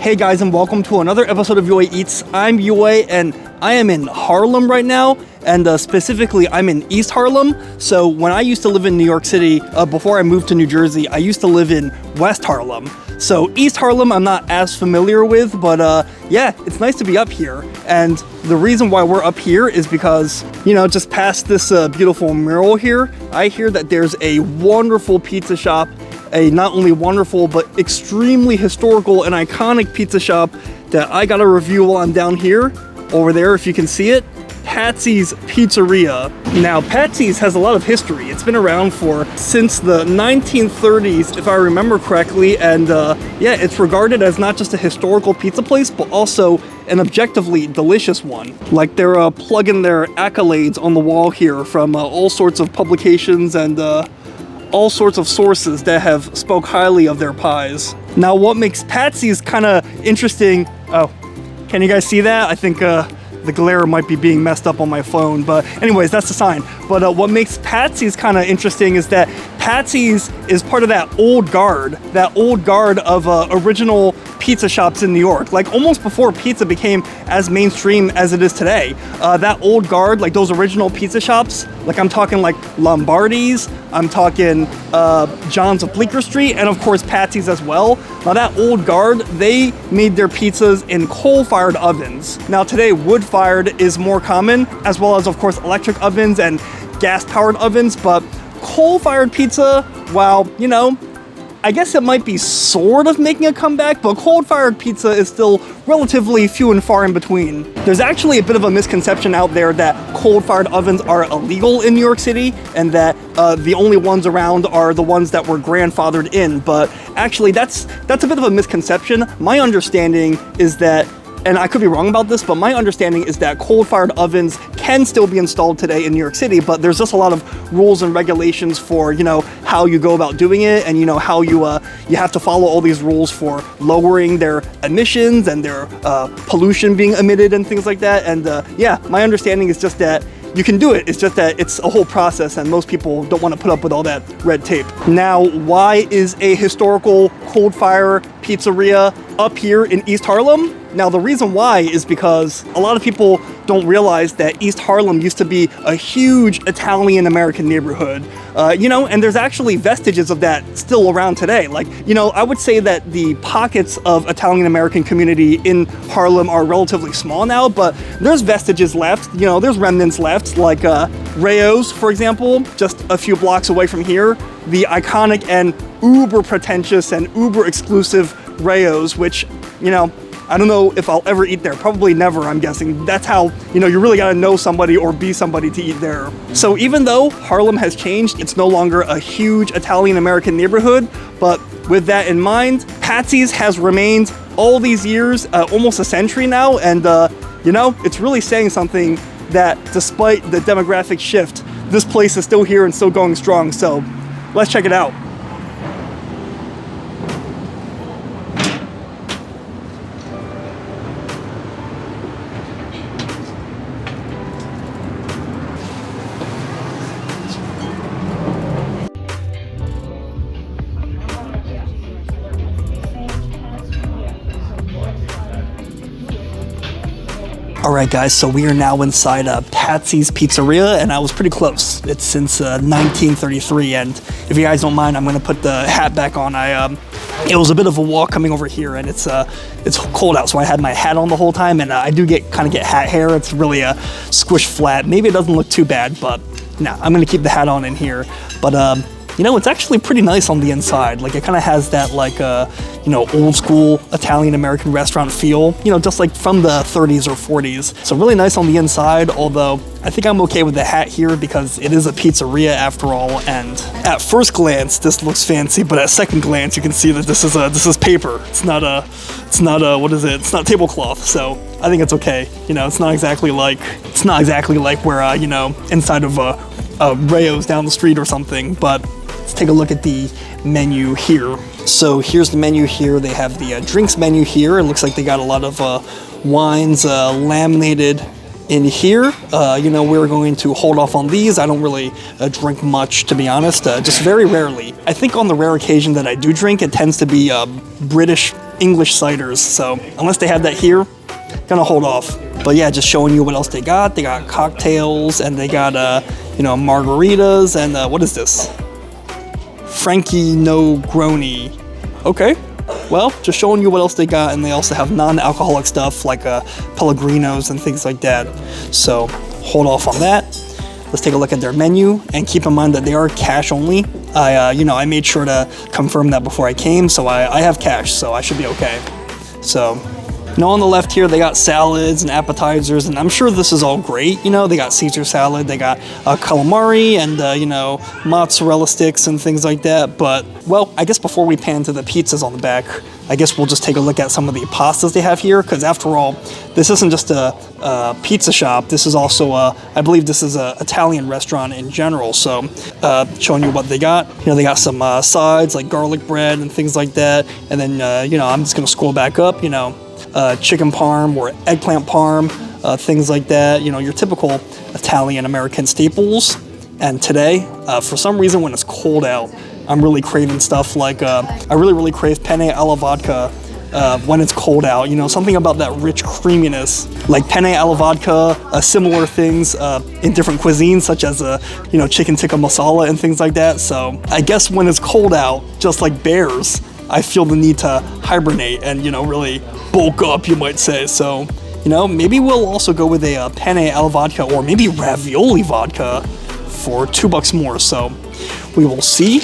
Hey guys, and welcome to another episode of Yue Eats. I'm Yue, and I am in Harlem right now, and specifically I'm in East Harlem. So when I used to live in New York City, before I moved to New Jersey, I used to live in West Harlem. So East Harlem I'm not as familiar with, but yeah, it's nice to be up here. And the reason why we're up here is because, you know, just past this beautiful mural here, I hear that there's a wonderful pizza shop, a not only wonderful but extremely historical and iconic pizza shop that I got a review on down here, over there if you can see it. Patsys Pizzeria. Now, Patsys has a lot of history. It's been around since the 1930s, if I remember correctly, and yeah, it's regarded as not just a historical pizza place, but also an objectively delicious one. Like, they're plugging their accolades on the wall here from all sorts of publications and all sorts of sources that have spoke highly of their pies. Now, what makes Patsys kind of interesting... Oh, can you guys see that? I think the glare might be being messed up on my phone, but anyways, that's the sign. But what makes Patsys kind of interesting is that Patsys is part of that old guard of original pizza shops in New York, like almost before pizza became as mainstream as it is today. That old guard, like those original pizza shops, like I'm talking like Lombardi's, I'm talking John's of Bleecker Street, and of course Patsys as well. Now that old guard, they made their pizzas in coal-fired ovens. Now today, wood-fired is more common, as well as of course electric ovens and gas-powered ovens, but coal-fired pizza, while, you know, I guess it might be sort of making a comeback, but coal-fired pizza is still relatively few and far in between. There's actually a bit of a misconception out there that coal-fired ovens are illegal in New York City, and that the only ones around are the ones that were grandfathered in, but actually that's a bit of a misconception. My understanding is that, and I could be wrong about this, but my understanding is that coal-fired ovens can still be installed today in New York City, but there's just a lot of rules and regulations for, you know, how you go about doing it, and, you know, how you have to follow all these rules for lowering their emissions and their pollution being emitted and things like that. And yeah, my understanding is just that you can do it. It's just that it's a whole process, and most people don't want to put up with all that red tape. Now, why is a historical coal-fired pizzeria up here in East Harlem? Now, the reason why is because a lot of people don't realize that East Harlem used to be a huge Italian-American neighborhood. You know, and there's actually vestiges of that still around today. Like, you know, I would say that the pockets of Italian-American community in Harlem are relatively small now, but there's vestiges left. You know, there's remnants left, like Rayo's, for example, just a few blocks away from here. The iconic and uber pretentious and uber exclusive Rayo's, which, you know, I don't know if I'll ever eat there. Probably never, I'm guessing. That's how, you know, you really gotta know somebody or be somebody to eat there. So even though Harlem has changed, it's no longer a huge Italian-American neighborhood, but with that in mind, Patsys has remained all these years, almost a century now, and you know, it's really saying something that despite the demographic shift, this place is still here and still going strong, so let's check it out. Alright guys, so we are now inside Patsys Pizzeria, and I was pretty close. It's since 1933, and if you guys don't mind, I'm going to put the hat back on. It was a bit of a walk coming over here, and it's cold out, so I had my hat on the whole time, and I do kind of get hat hair. It's really squished flat. Maybe it doesn't look too bad, but nah, I'm going to keep the hat on in here. But you know, it's actually pretty nice on the inside. Like, it kind of has that, like, you know, old school Italian-American restaurant feel, you know, just like from the 30s or 40s. So really nice on the inside, although I think I'm okay with the hat here because it is a pizzeria after all. And at first glance, this looks fancy, but at second glance, you can see that this is paper. It's not what is it? It's not tablecloth. So I think it's okay. You know, it's not exactly like where, you know, inside of Rayo's down the street or something, but let's take a look at the menu here. So here's the menu here. They have the drinks menu here. It looks like they got a lot of wines laminated in here. You know, we're going to hold off on these. I don't really drink much, to be honest, just very rarely. I think on the rare occasion that I do drink, it tends to be British English ciders, so unless they have that here, gonna hold off. But yeah, just showing you what else they got. They got cocktails, and they got margaritas, and what is this? Frankie No Groni. Okay, well, just showing you what else they got, and they also have non-alcoholic stuff like Pellegrinos and things like that. So hold off on that. Let's take a look at their menu, and keep in mind that they are cash only. I made sure to confirm that before I came, so I have cash, so I should be okay. So, on the left here, they got salads and appetizers, and I'm sure this is all great. They got Caesar salad, they got calamari, and mozzarella sticks and things like that. But, well, I guess before we pan to the pizzas on the back, I guess we'll just take a look at some of the pastas they have here, because after all, this isn't just a pizza shop. This is also I believe this is an Italian restaurant in general. So, showing you what they got. They got some sides like garlic bread and things like that. And then, I'm just gonna scroll back up. Chicken parm or eggplant parm, things like that. Your typical Italian American staples. And today, for some reason, when it's cold out, I'm really craving stuff like, I really crave penne alla vodka when it's cold out. Something about that rich creaminess, like penne alla vodka, similar things in different cuisines, such as, chicken tikka masala and things like that. So I guess when it's cold out, just like bears, I feel the need to hibernate and, really bulk up, you might say. So, maybe we'll also go with a penne alla vodka or maybe ravioli vodka for $2 more. So we will see.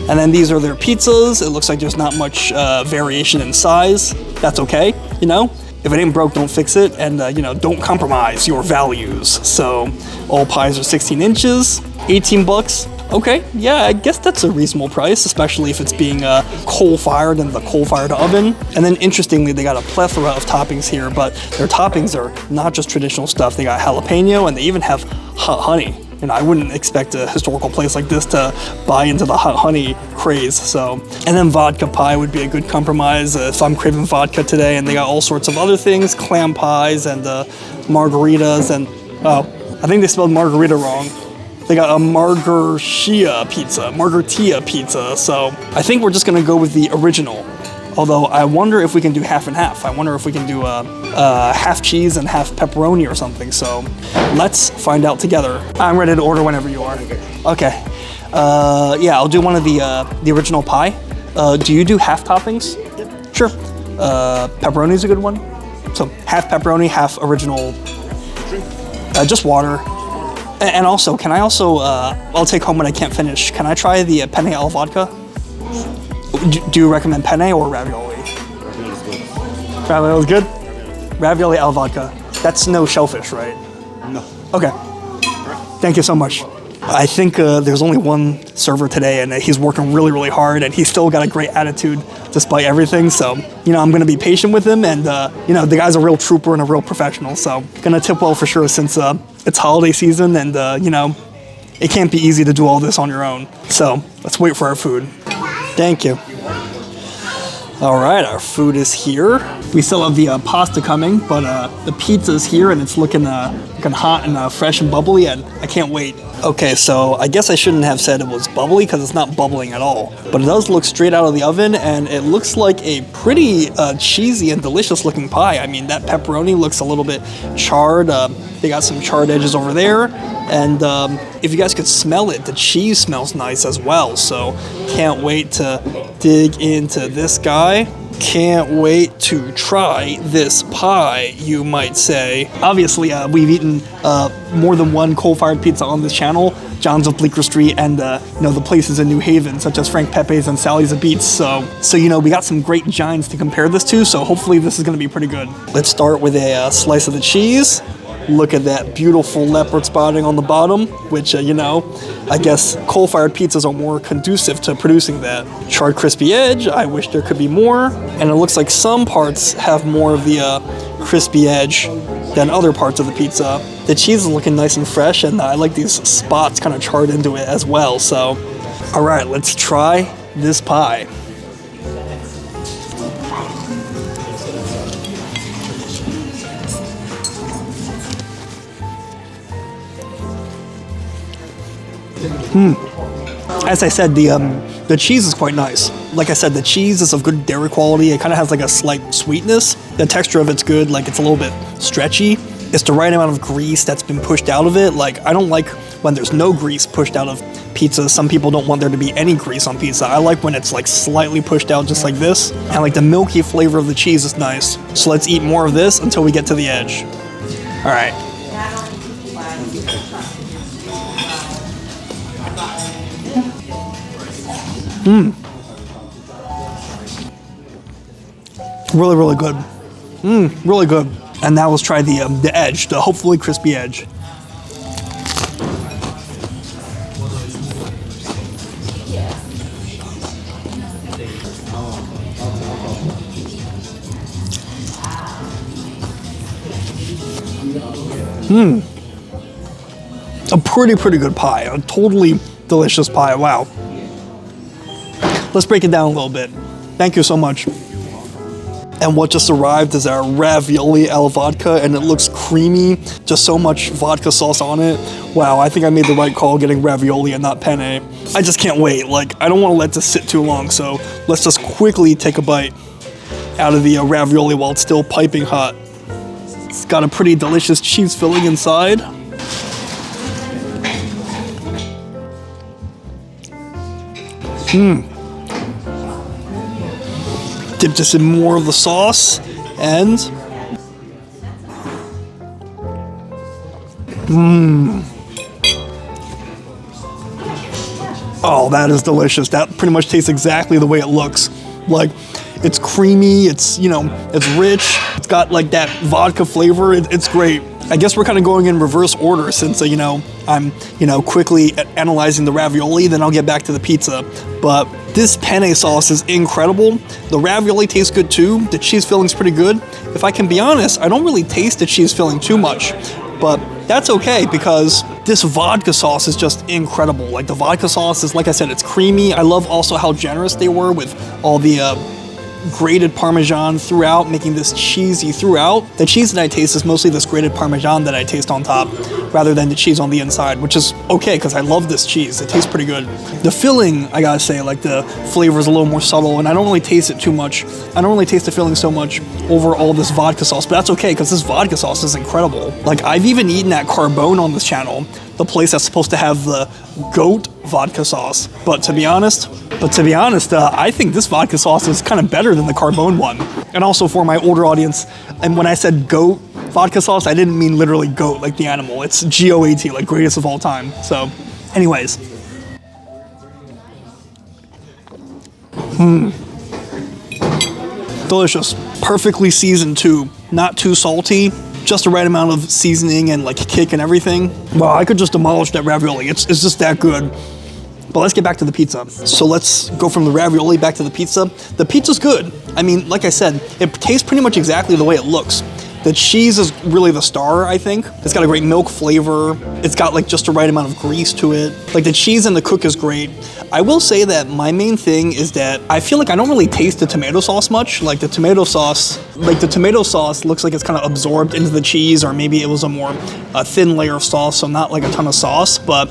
And then these are their pizzas. It looks like there's not much variation in size. That's okay, If it ain't broke, don't fix it. And, don't compromise your values. So all pies are 16 inches, $18. Okay, yeah, I guess that's a reasonable price, especially if it's being coal-fired in the coal-fired oven. And then interestingly, they got a plethora of toppings here, but their toppings are not just traditional stuff. They got jalapeno, and they even have hot honey. And I wouldn't expect a historical place like this to buy into the hot honey craze. So, and then vodka pie would be a good compromise if I'm craving vodka today. And they got all sorts of other things, clam pies and margaritas. And I think they spelled margarita wrong. They got a margarita pizza. So I think we're just gonna go with the original. Although I wonder if we can do half and half. I wonder if we can do half cheese and half pepperoni or something. So let's find out together. I'm ready to order whenever you are. Okay. Yeah, I'll do one of the original pie. Do you do half toppings? Yep. Sure. Pepperoni's a good one. So half pepperoni, half original. Just water. And also, can I also, I'll take home when I can't finish. Can I try the penne alla vodka? Do you recommend penne or ravioli? Ravioli's good? Ravioli alla vodka. That's no shellfish, right? No. Okay. Thank you so much. I think there's only one server today, and he's working really hard, and he's still got a great attitude despite everything. So, I'm going to be patient with him, and, the guy's a real trooper and a real professional. So, going to tip well for sure since it's holiday season, and, it can't be easy to do all this on your own. So, let's wait for our food. Thank you. All right, our food is here. We still have the pasta coming, but the pizza's here, and it's looking hot and fresh and bubbly, and I can't wait. Okay, so I guess I shouldn't have said it was bubbly because it's not bubbling at all. But it does look straight out of the oven, and it looks like a pretty cheesy and delicious looking pie. I mean, that pepperoni looks a little bit charred. They got some charred edges over there. And if you guys could smell it, the cheese smells nice as well. So can't wait to dig into this guy. Can't wait to try this pie, you might say. Obviously, we've eaten more than one coal-fired pizza on this channel. John's of Bleecker Street and the places in New Haven, such as Frank Pepe's and Sally's of Beats. So we got some great giants to compare this to. So hopefully this is going to be pretty good. Let's start with a slice of the cheese. Look at that beautiful leopard spotting on the bottom, which, I guess coal-fired pizzas are more conducive to producing that. Charred crispy edge, I wish there could be more. And it looks like some parts have more of the crispy edge than other parts of the pizza. The cheese is looking nice and fresh, and I like these spots kind of charred into it as well. So, all right, let's try this pie. As I said, the cheese is quite nice. like I said, the cheese is of good dairy quality. It kind of has like a slight sweetness. The texture of it's good, like it's a little bit stretchy. It's the right amount of grease that's been pushed out of it. Like, I don't like when there's no grease pushed out of pizza. Some people don't want there to be any grease on pizza. I like when it's like slightly pushed out just like this. And like the milky flavor of the cheese is nice. So let's eat more of this until we get to the edge. All right. Really, really good. Really good. And now let's try the edge, the hopefully crispy edge. A pretty good pie. A totally delicious pie. Wow. Let's break it down a little bit. Thank you so much. And what just arrived is our ravioli al vodka, and it looks creamy. Just so much vodka sauce on it. Wow, I think I made the right call getting ravioli and not penne. I just can't wait. Like, I don't want to let this sit too long, so let's just quickly take a bite out of the ravioli while it's still piping hot. It's got a pretty delicious cheese filling inside. Dip this in more of the sauce, and oh, that is delicious. That pretty much tastes exactly the way it looks. Like, it's creamy, it's, you know, it's rich, it's got like that vodka flavor, it's great. I guess we're kind of going in reverse order since, you know, I'm, you know, quickly analyzing the ravioli, then I'll get back to the pizza. But this penne sauce is incredible. The ravioli tastes good too. The cheese filling's pretty good. If I can be honest, I don't really taste the cheese filling too much, but that's okay because this vodka sauce is just incredible. Like, the vodka sauce is, like I said, it's creamy. I love also how generous they were with all the grated Parmesan throughout, making this cheesy throughout. The cheese that I taste is mostly this grated Parmesan that I taste on top, rather than the cheese on the inside, which is okay because I love this cheese. It tastes pretty good. The filling, I gotta say, like, the flavor is a little more subtle, and I don't really taste it too much. I don't really taste the filling so much over all this vodka sauce, but that's okay because this vodka sauce is incredible. Like, I've even eaten at Carbone on this channel, the place that's supposed to have the goat vodka sauce. But to be honest, I think this vodka sauce is kind of better than the Carbone one. And also, for my older audience, and when I said goat vodka sauce, I didn't mean literally goat, like the animal. It's GOAT, like greatest of all time. So, anyways. Delicious. Perfectly seasoned too. Not too salty. Just the right amount of seasoning and like kick and everything. Wow, I could just demolish that ravioli. It's just that good. But let's get back to the pizza. So let's go from the ravioli back to the pizza. The pizza's good. I mean, like I said, it tastes pretty much exactly the way it looks. The cheese is really the star, I think. It's got a great milk flavor. It's got like just the right amount of grease to it. Like, the cheese and the cook is great. I will say that my main thing is that I feel like I don't really taste the tomato sauce much. Like, the tomato sauce looks like it's kind of absorbed into the cheese, or maybe it was a thin layer of sauce, so not like a ton of sauce. But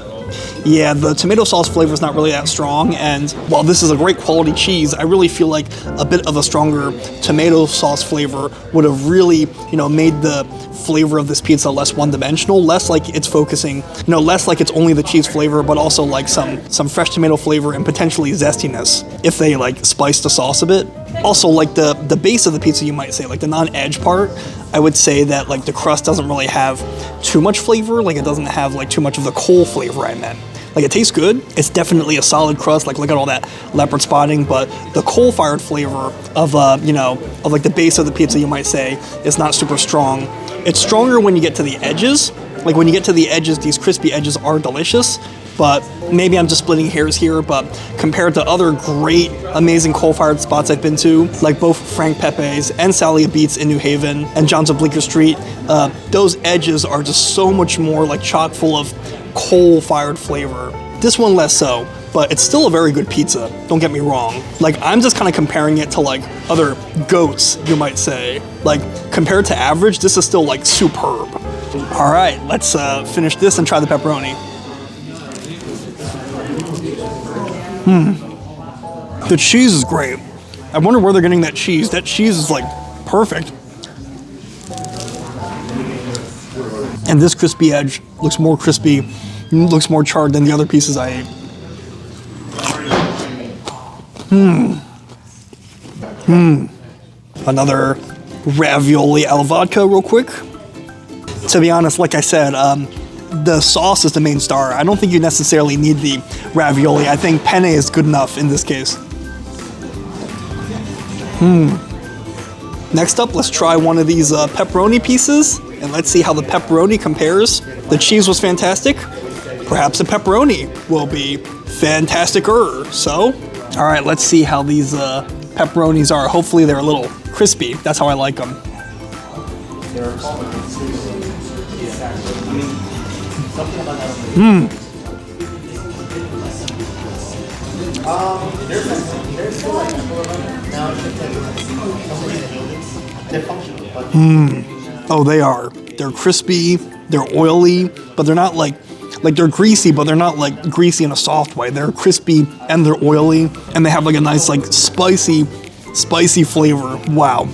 yeah, the tomato sauce flavor is not really that strong, and while this is a great quality cheese, I really feel like a bit of a stronger tomato sauce flavor would have really, you know, made the flavor of this pizza less one-dimensional, less like it's focusing, you know, less like it's only the cheese flavor, but also like some fresh tomato flavor and potentially zestiness if they like spice the sauce a bit. Also, like the base of the pizza, you might say, like the non-edge part, I would say that like the crust doesn't really have too much flavor. Like, it doesn't have like too much of the coal flavor I meant. Like, it tastes good. It's definitely a solid crust. Like, look at all that leopard spotting, but the coal-fired flavor of like the base of the pizza, you might say, is not super strong. It's stronger when you get to the edges. Like, when you get to the edges, these crispy edges are delicious, but maybe I'm just splitting hairs here, but compared to other great, amazing coal-fired spots I've been to, like both Frank Pepe's and Sally Beats in New Haven and John's of Bleecker Street, those edges are just so much more like chock full of coal-fired flavor. This one less so, but it's still a very good pizza, don't get me wrong. Like, I'm just kind of comparing it to like other goats, you might say. Like, compared to average, this is still like superb. All right, let's finish this and try the pepperoni. The cheese is great. I wonder where they're getting that cheese. That cheese is like perfect. And this crispy edge looks more crispy, looks more charred than the other pieces I ate. Another ravioli al vodka real quick. To be honest, like I said, the sauce is the main star. I don't think you necessarily need the ravioli. I think penne is good enough in this case. Next up, let's try one of these pepperoni pieces, and let's see how the pepperoni compares. The cheese was fantastic. Perhaps the pepperoni will be fantastic-er. So, all right, let's see how these pepperonis are. Hopefully they're a little crispy. That's how I like them. Oh, they are. They're crispy, they're oily, but they're not like they're greasy, but they're not like greasy in a soft way. They're crispy and they're oily, and they have like a nice like spicy flavor. Wow.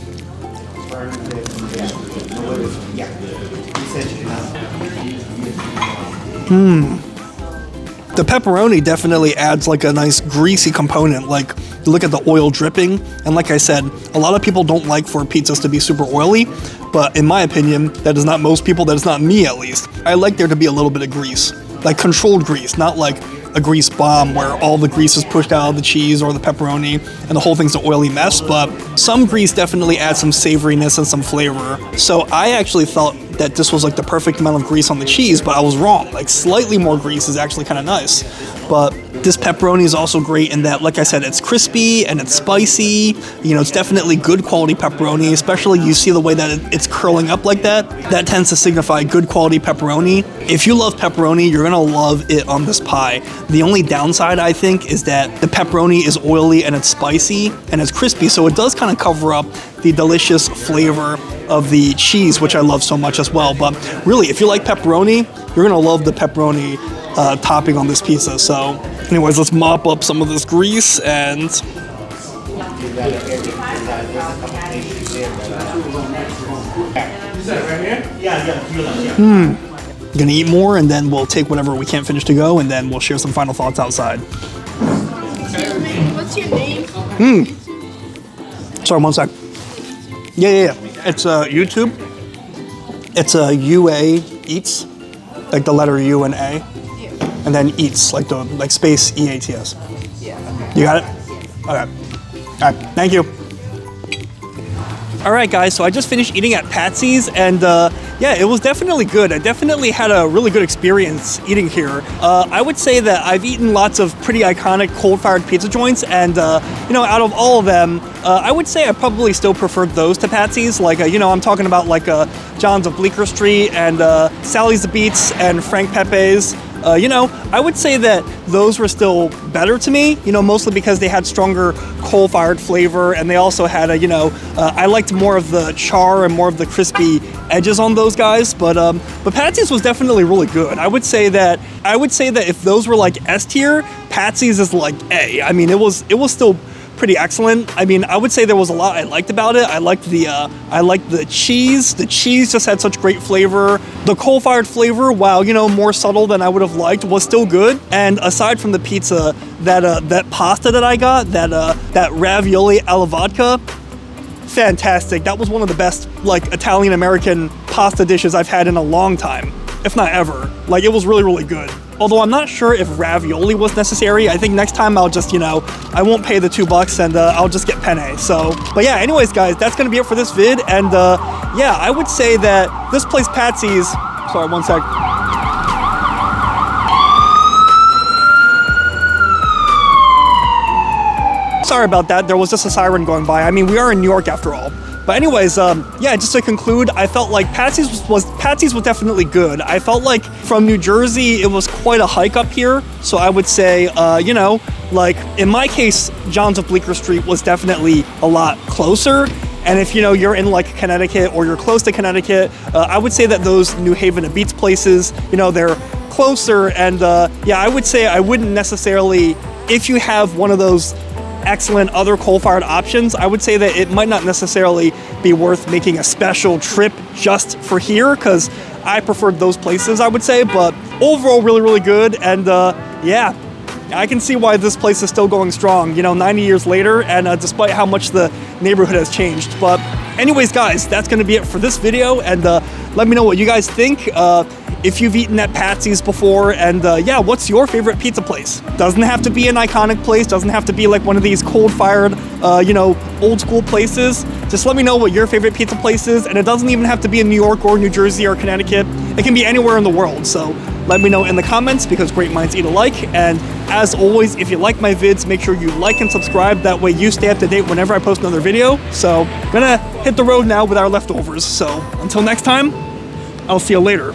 The pepperoni definitely adds like a nice greasy component. Like, you look at the oil dripping, and like I said, a lot of people don't like for pizzas to be super oily, but in my opinion, that is not most people, that is not me at least. I like there to be a little bit of grease, like controlled grease, not like a grease bomb where all the grease is pushed out of the cheese or the pepperoni and the whole thing's an oily mess, but some grease definitely adds some savoriness and some flavor. So I actually thought that this was like the perfect amount of grease on the cheese, but I was wrong. Like, slightly more grease is actually kind of nice. But this pepperoni is also great in that, like I said, it's crispy and it's spicy. You know, it's definitely good quality pepperoni, especially you see the way that it's curling up like that. That tends to signify good quality pepperoni. If you love pepperoni, you're gonna love it on this pie. The only downside, I think, is that the pepperoni is oily and it's spicy and it's crispy, so it does kind of cover up the delicious flavor of the cheese, which I love so much as well. But really, if you like pepperoni, you're gonna love the pepperoni topping on this pizza. So anyways, let's mop up some of this grease and gonna eat more, and then we'll take whatever we can't finish to go, and then we'll share some final thoughts outside. What's your name? Sorry, one sec. Yeah. It's YouTube. It's UA Eats, like the letter U and A, and then Eats, like the space EATS. Yeah. You got it? Okay. All right. Thank you. All right, guys. So I just finished eating at Patsy's, and yeah, it was definitely good. I definitely had a really good experience eating here. I would say that I've eaten lots of pretty iconic coal-fired pizza joints, and you know, out of all of them, I would say I probably still preferred those to Patsy's. Like, you know, I'm talking about like John's of Bleecker Street and Sally's the Beats and Frank Pepe's. You know, I would say that those were still better to me, you know, mostly because they had stronger coal-fired flavor, and they also had a, you know, I liked more of the char and more of the crispy edges on those guys, but Patsy's was definitely really good. I would say that if those were like S tier, Patsy's is like A. I mean, it was still pretty excellent. I mean, I would say there was a lot I liked about it. I liked the cheese. The cheese just had such great flavor. The coal-fired flavor, while, you know, more subtle than I would have liked, was still good. And aside from the pizza, that pasta that I got, that ravioli alla vodka, fantastic. That was one of the best like Italian American pasta dishes I've had in a long time, if not ever. Like, it was really, really good. Although I'm not sure if ravioli was necessary. I think next time I'll just, you know, I won't pay the $2 and I'll just get penne. So, but yeah, anyways, guys, that's gonna be it for this vid. And yeah, I would say that this place, Patsy's, sorry, one sec. Sorry about that. There was just a siren going by. I mean, we are in New York after all. But anyways, yeah, just to conclude, I felt like Patsy's was definitely good. I felt like from New Jersey, it was quite a hike up here. So I would say, you know, like in my case, John's of Bleecker Street was definitely a lot closer. And if, you know, you're in like Connecticut or you're close to Connecticut, I would say that those New Haven and Beats places, you know, they're closer. And yeah, I would say I wouldn't necessarily, if you have one of those excellent other coal-fired options, I would say that it might not necessarily be worth making a special trip just for here, because I preferred those places, I would say. But overall, really, really good. And yeah, I can see why this place is still going strong, 90 years later, and despite how much the neighborhood has changed. But anyways, guys, that's going to be it for this video, and let me know what you guys think, if you've eaten at Patsy's before, and yeah, what's your favorite pizza place? Doesn't have to be an iconic place, doesn't have to be like one of these coal-fired, old school places. Just let me know what your favorite pizza place is, and it doesn't even have to be in New York or New Jersey or Connecticut. It can be anywhere in the world, so let me know in the comments, because great minds eat alike. And as always, if you like my vids, make sure you like and subscribe. That way you stay up to date whenever I post another video. So I'm gonna hit the road now with our leftovers. So until next time, I'll see you later.